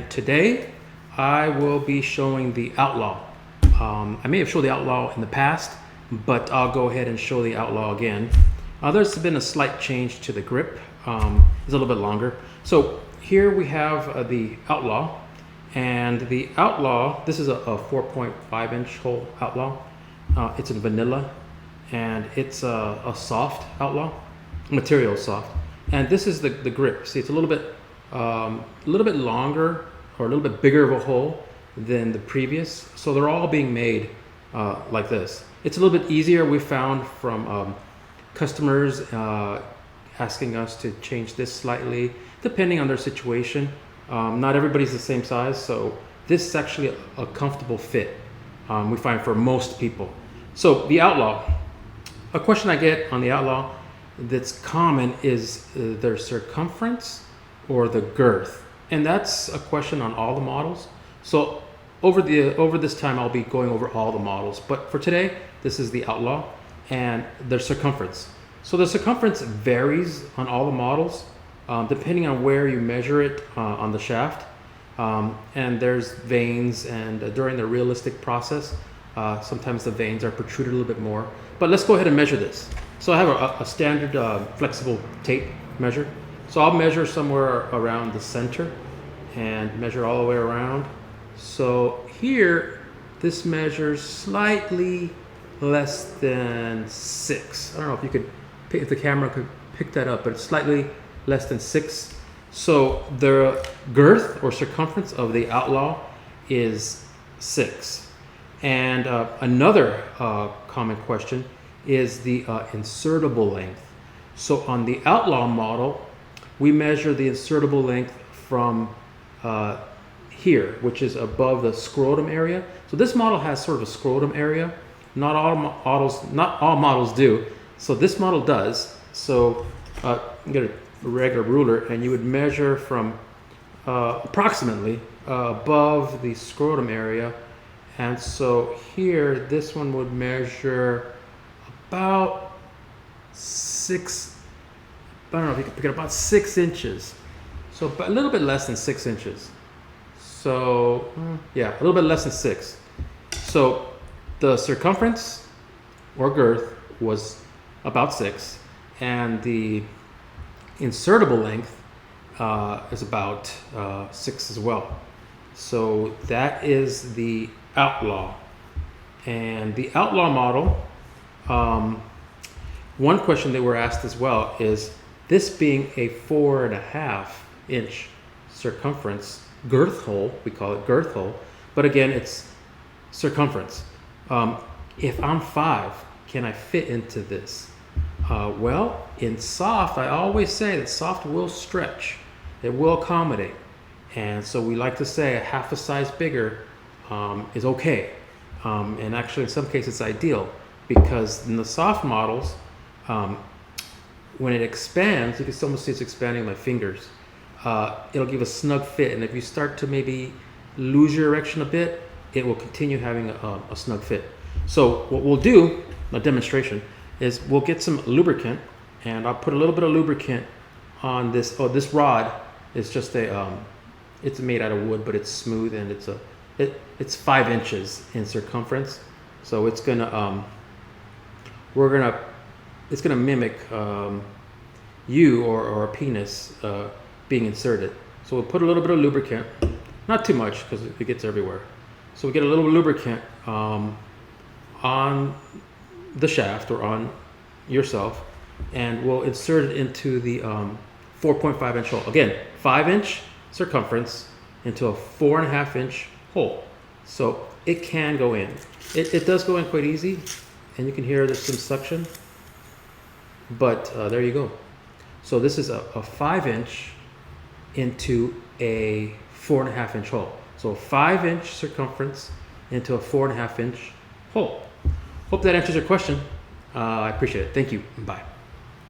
Today I will be showing the Outlaw. I may have showed the Outlaw in the past, but I'll go ahead and show the Outlaw again. There's been a slight change to the grip. It's a little bit longer. So here we have the Outlaw, and the Outlaw, this is a 4.5 inch hole Outlaw. It's in vanilla, and it's a soft Outlaw, material soft. And this is the grip. See, it's a little bit longer or a little bit bigger of a hole than the previous. So they're all being made like this. It's a little bit easier, we found, from customers asking us to change this slightly depending on their situation. Not everybody's the same size, so this is actually a comfortable fit, we find, for most people. So the Outlaw, a question I get on the Outlaw that's common is their circumference or the girth, and that's a question on all the models. So over this time I'll be going over all the models, but for today this is the Outlaw and their circumference. So the circumference varies on all the models depending on where you measure it on the shaft, and there's veins, and during the realistic process sometimes the veins are protruded a little bit more. But let's go ahead and measure this. So I have a standard flexible tape measure. So I'll measure somewhere around the center and measure all the way around. So here, this measures slightly less than 6. I don't know if you could, if the camera could pick that up, but it's slightly less than 6. So the girth or circumference of the Outlaw is 6. And another common question is the insertable length. So on the Outlaw model, we measure the insertable length from here, which is above the scrotum area. So this model has sort of a scrotum area. Not all models do. So this model does. So you get a regular ruler, and you would measure from approximately above the scrotum area. And so here, this one would measure about 6. I don't know if you can pick it up, about 6 inches. So a little bit less than 6 inches. So yeah, a little bit less than 6. So the circumference or girth was about 6, and the insertable length is about 6 as well. So that is the Outlaw. And the Outlaw model, one question they were asked as well is, this being a 4.5 inch circumference girth hole, we call it girth hole, but again, it's circumference. If I'm 5, can I fit into this? Well, in soft, I always say that soft will stretch. It will accommodate. And so we like to say a half a size bigger is okay. And actually, in some cases, it's ideal, because in the soft models, when it expands, you can almost see it's expanding my fingers. It'll give a snug fit, and if you start to maybe lose your erection a bit, it will continue having a snug fit. So what we'll do, a demonstration, is we'll get some lubricant, and I'll put a little bit of lubricant on this. Oh, this rod is just it's made out of wood, but it's smooth, and it's 5 inches in circumference. So it's gonna it's gonna mimic you or a penis being inserted. So we'll put a little bit of lubricant, not too much because it gets everywhere. So we get a little lubricant on the shaft or on yourself, and we'll insert it into the 4.5 inch hole. Again, 5 inch circumference into a 4.5 inch hole. So it can go in. It does go in quite easy, and you can hear there's some suction, but there you go. So this is a 5 inch into a 4.5 inch hole. So a 5 inch circumference into a 4.5 inch hole. Hope that answers your question. I appreciate it. Thank you. Bye.